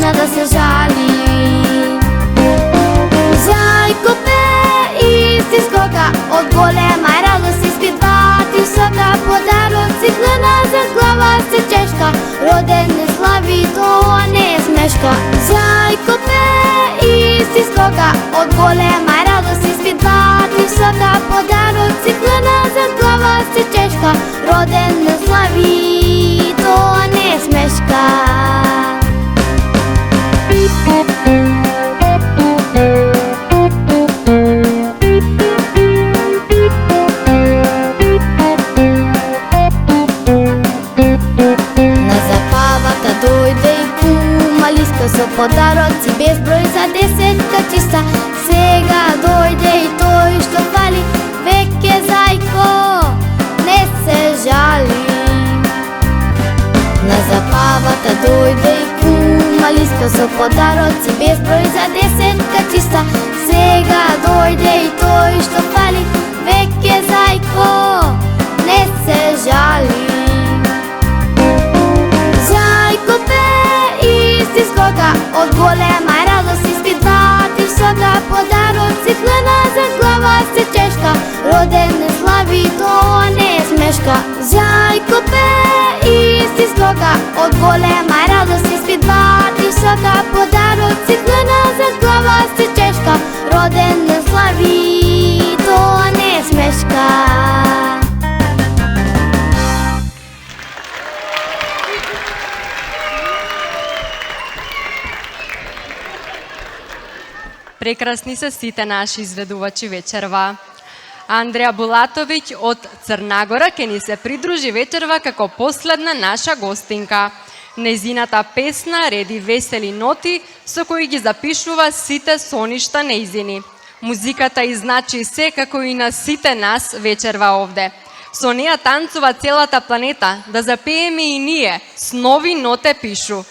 Да се жали. Зајко пее и си скока, од голема радост испитва висока, подароци клена за глава се чешка. Роден не слави, тоа не е смешка. Зајко пее и си скока, од голема радост испитва висока, подароци клена за глава се чешка. Роден не слави, тоа не е смешка. Со подароци безброј за 10 чиста. Сега дојде и тој што фали, веќе зајко не се жали. На забавата дојде и кумалиска со подароци безброј за 10 чиста. Сега дојде и тој што фали, веќе зајко не се жали. Зајко пее и си скока, од голема радост испитва висока, подароци клена за глава се чешка. Роден не слави, тоа не е смешка. Зајко пее и си скока, од голема радост испитва висока, подароци клена за глава се чешка. Роден не слави, тоа не е смешка. Прекрасни се сите наши изведувачи вечерва. Андреја Булатовиќ од Црнагора ќе ни се придружи вечерва како последна наша гостинка. Нејзината песна реди весели ноти со кои ги запишува сите соништа нејзини. Музиката изначи се како и на сите нас вечерва овде. Со неа танцува целата планета, да запееме и ние, с нови ноте пишу.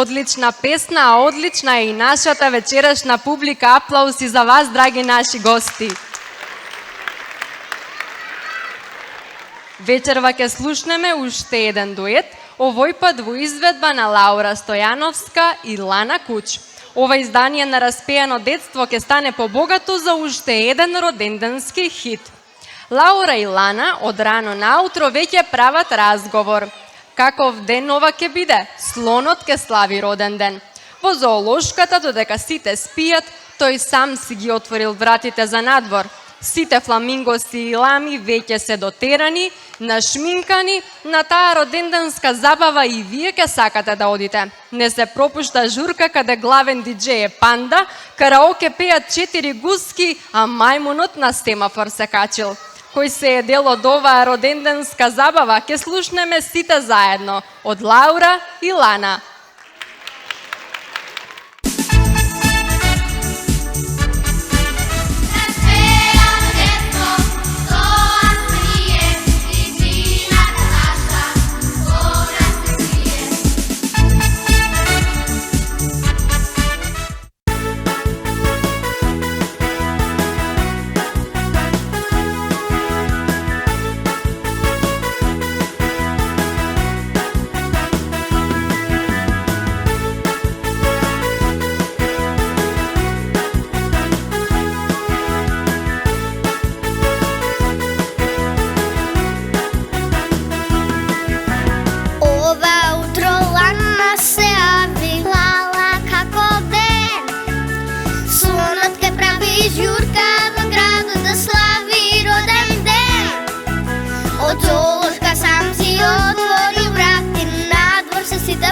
Одлична песна, а одлична е и нашата вечерашна публика. Аплаузи за вас, драги наши гости. Вечерва ќе слушнеме уште еден дует, овој пат во изведба на Лаура Стојановска и Лана Куч. Ова издание на Распеано детство ќе стане побогато за уште еден роденденски хит. Лаура и Лана од рано наутро веќе прават разговор. Каков ден ова ќе биде? Слонот ќе слави роден ден. Во зоолошката, додека сите спијат, тој сам си ги отворил вратите за надвор. Сите фламингоси и лами веќе се дотерани, нашминкани, на таа роденденска забава и вие ќе сакате да одите. Не се пропушта журка каде главен диџеј е панда, караоке пеат 4 гуски, а мајмунот на семафор се качил. Кој се е дел од оваа роденденска забава, ќе слушнеме сите заедно, од Лаура и Лана.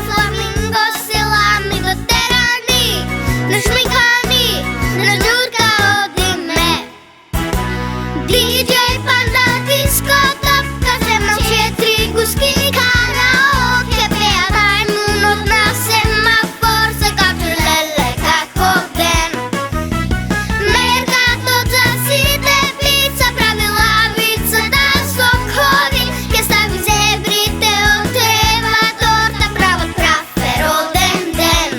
flamingo, selami do terani, našmikani, na Đurka odime. DJ Panda, disco, topka, zemlja, 4 guski, karaoke, pevajmo od nas semafor, se kaču lele kako den. Mercato zasite, pizza, pravi lavica, da sokovi, che stavi zebrite od treba, torta, pravo prafe, roden den.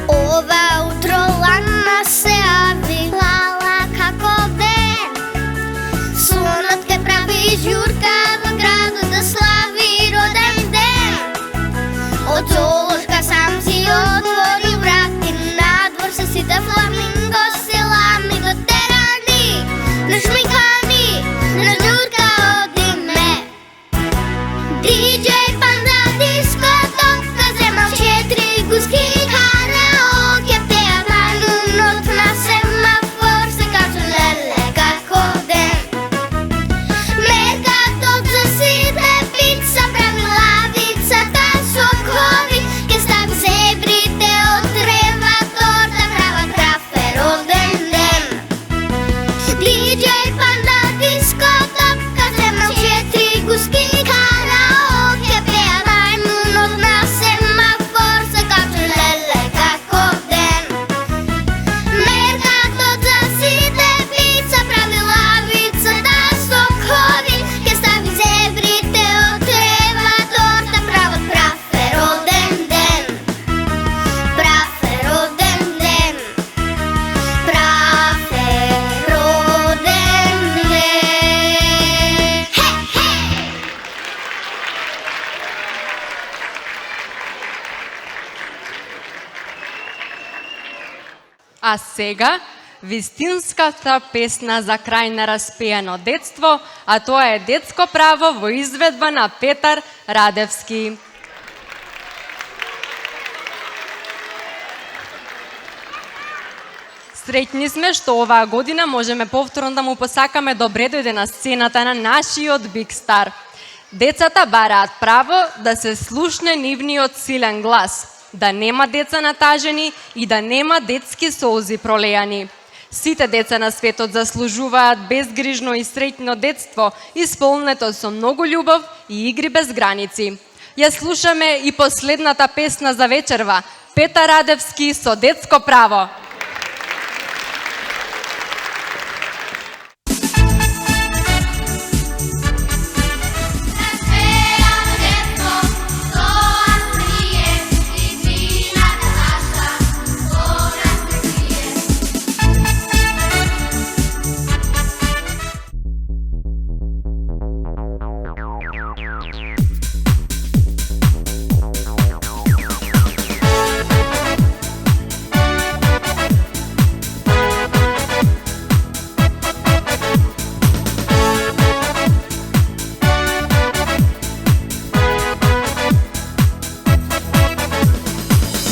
Ova utro lana se avila kako den. Slunatke pravi Đurka v gradu da slavi roden den. Od zoološka sam si otvori vrati, na dvor se sita flamingo, selami do terani, našmikani, na Đurka odime. DJ Panda, disco, topka, zemlja, 4 guski, karaoke, pevajmo od nas semafor, se kaču lele kako den. Mercato zasite, pizza, pravi lavica, da sokovi, che stavi zebrite od treba, torta, prava krafe, roden den. DJ Panda, disco, topka, zemlja, 4 guski, karaoke, pevajmo od nas semafor, se kaču lele kako den. Mercato zasite, pizza, pravi lavica, da sokovi, che stavi zebrite od treba, torta, pravo prafe, roden den. Prafe, roden den. Prafe, roden den. He, he! А сега, вистинската песна за крај на распеано детство, а тоа е Детско право во изведба на Петар Радевски. Среќни сме што оваа година можеме повторно да му посакаме добре дојде на сцената на нашиот Биг Стар. Децата бараат право да се слушне нивниот силен глас, да нема деца натажени и да нема детски солзи пролеани. Сите деца на светот заслужуваат безгрижно и среќно детство, исполнето со многу љубов и игри без граници. Ја слушаме и последната песна за вечерва, Петар Радевски со Детско право.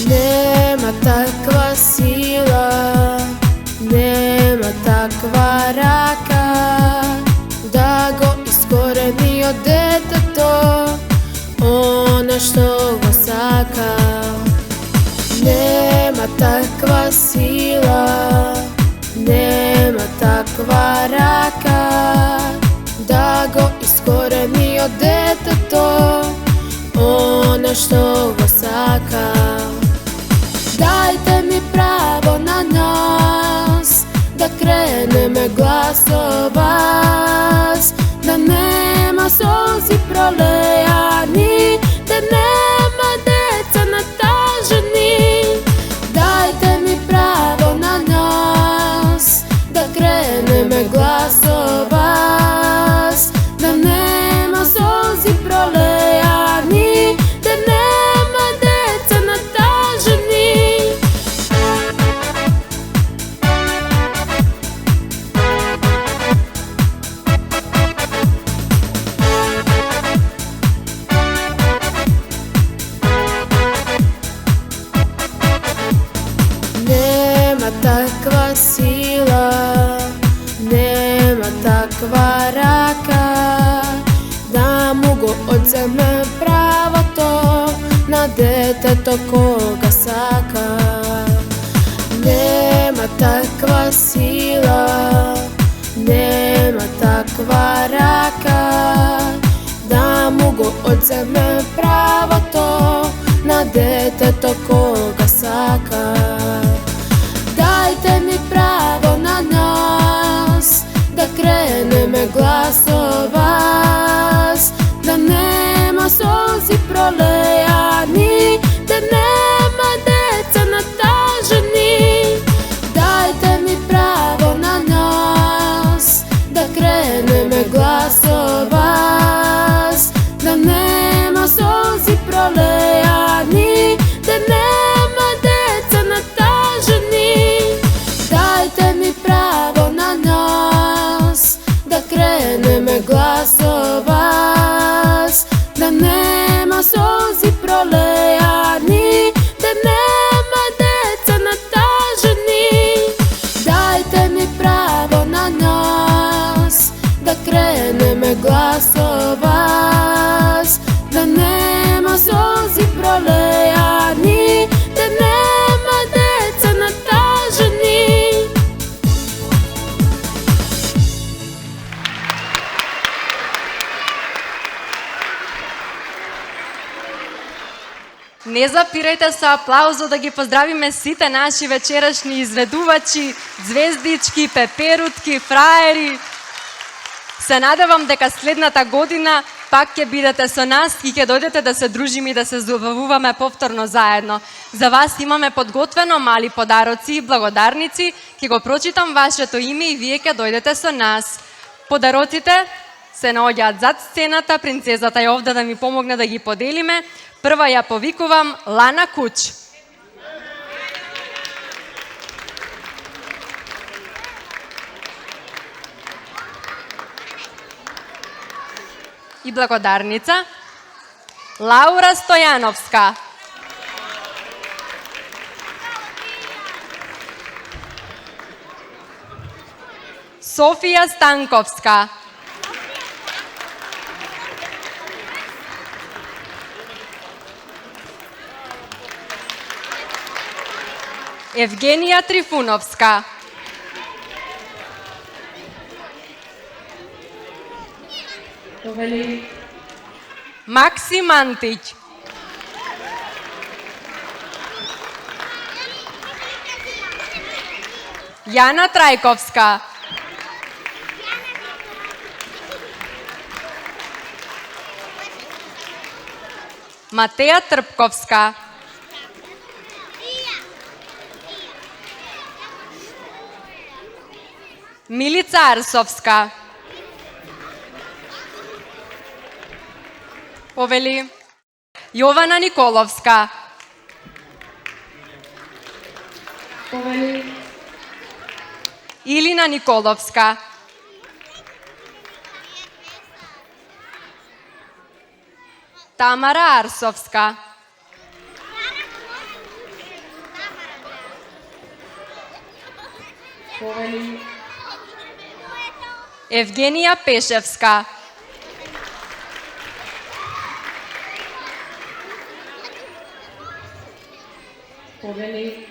Nema takva sila, nema takva raka, da go iskoreni od deteto, ona što go saka. Nema takva sila, nema takva raka, da go iskoreni od deteto, ona što go saka. Dajte mi pravo na nas, da kreneme glasovat, da nema solzi prolejani, da nema deca nataženi. Dajte mi pravo na nas, da kreneme glasovat, da nema solzi prolejani, da nema deca nataženi. takva raka da mu go odzeme pravото na detето koga saka. Nema takva sila, nema takva raka da mu go odzeme pravото na detето koga saka. Dajte mi pravo na nas, da kreneme glasovat, da nema solzi prolejani, da nema deca nataženi. Dajte mi pravo na nas, da kreneme glasovat, da nema solzi prolejani, da nema deca nataženi. Dajte mi pravo na nas, da kreneme glasovat, da nema solzi prolejani, da nema deca nataženi. Dajte mi pravo na nas, da kreneme glasovat, da nema solzi prolejani, da nema deca nataženi. Не запирајте со аплаузот да ги поздравиме сите наши вечерашни изведувачи, звездички, пеперутки, фраери. Се надевам дека следната година пак ќе бидете со нас и ќе дојдете да се дружиме и да се забавуваме повторно заедно. За вас имаме подготвено мали подароци и благодарници. Ќе го прочитам вашето име и вие ќе дојдете со нас. Подароците се наоѓаат зад сцената, принцезата е овде да ми помогне да ги поделиме. Прва ја повикувам Лана Куч. И благодарница Лаура Стојановска. Софија Станковска. Евгенија Трифуновска. Макси Мантич. Јана Трајковска. Матеја Трпковска. Милица Арсовска. Повели Јована Николовска. Повели Илина Николовска. Тамара Арсовска. Повели Евгенија Пешевска. Повели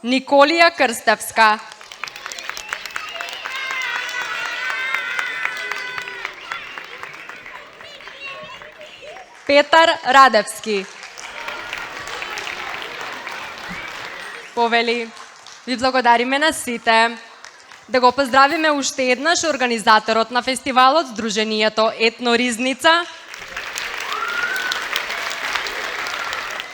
Николија Крстевска. Петар Радевски. Повели ви благодариме на сите. Да го поздравиме уште еднаш организаторот на фестивалот, Сдруженијето Етно Ризница,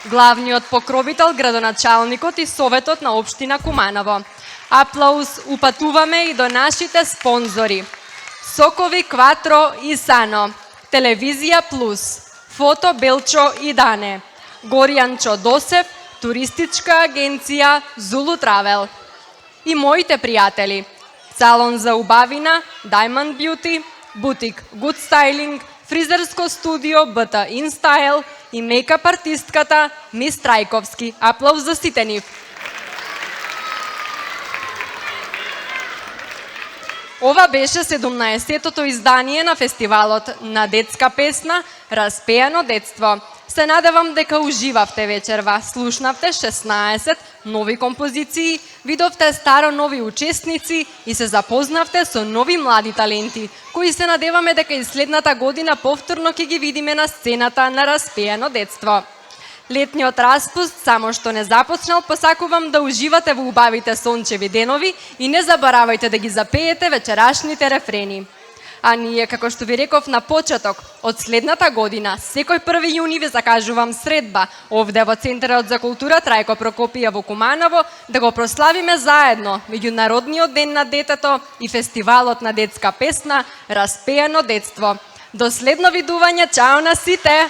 главниот покровител, градоначалникот и Советот на општина Куманово. Аплауз упатуваме и до нашите спонзори. Сокови Кватро и Сано, Телевизија Плюс, Фото Белчо и Дане, Горијанчо Досев, туристичка агенција Зулу Травел. И моите пријатели, салон за убавина Diamond Beauty, бутик Good Styling, фризерско студио БТ InStyle и мейкап артистката Мис Трајковски. Аплауз за сите нив. Ова беше 17-тото издание на фестивалот на детска песна Распеано детство. Се надевам дека уживавте вечерва, слушнавте 16 нови композиции, видовте старо нови учесници и се запознавте со нови млади таленти, кои се надеваме дека и следната година повторно ќе ги видиме на сцената на Распеано детство. Летниот распуст само што не започнал, посакувам да уживате во убавите сончеви денови и не заборавајте да ги запеете вечерашните рефрени. А ние, како што ви реков на почеток, од следната година, секој 1 јуни ви закажувам средба овде во Центарот за култура Трајко Прокопија во Куманово, да го прославиме заедно Меѓународниот ден на детето и фестивалот на детска песна Распеано детство. До следно видување, чао на сите!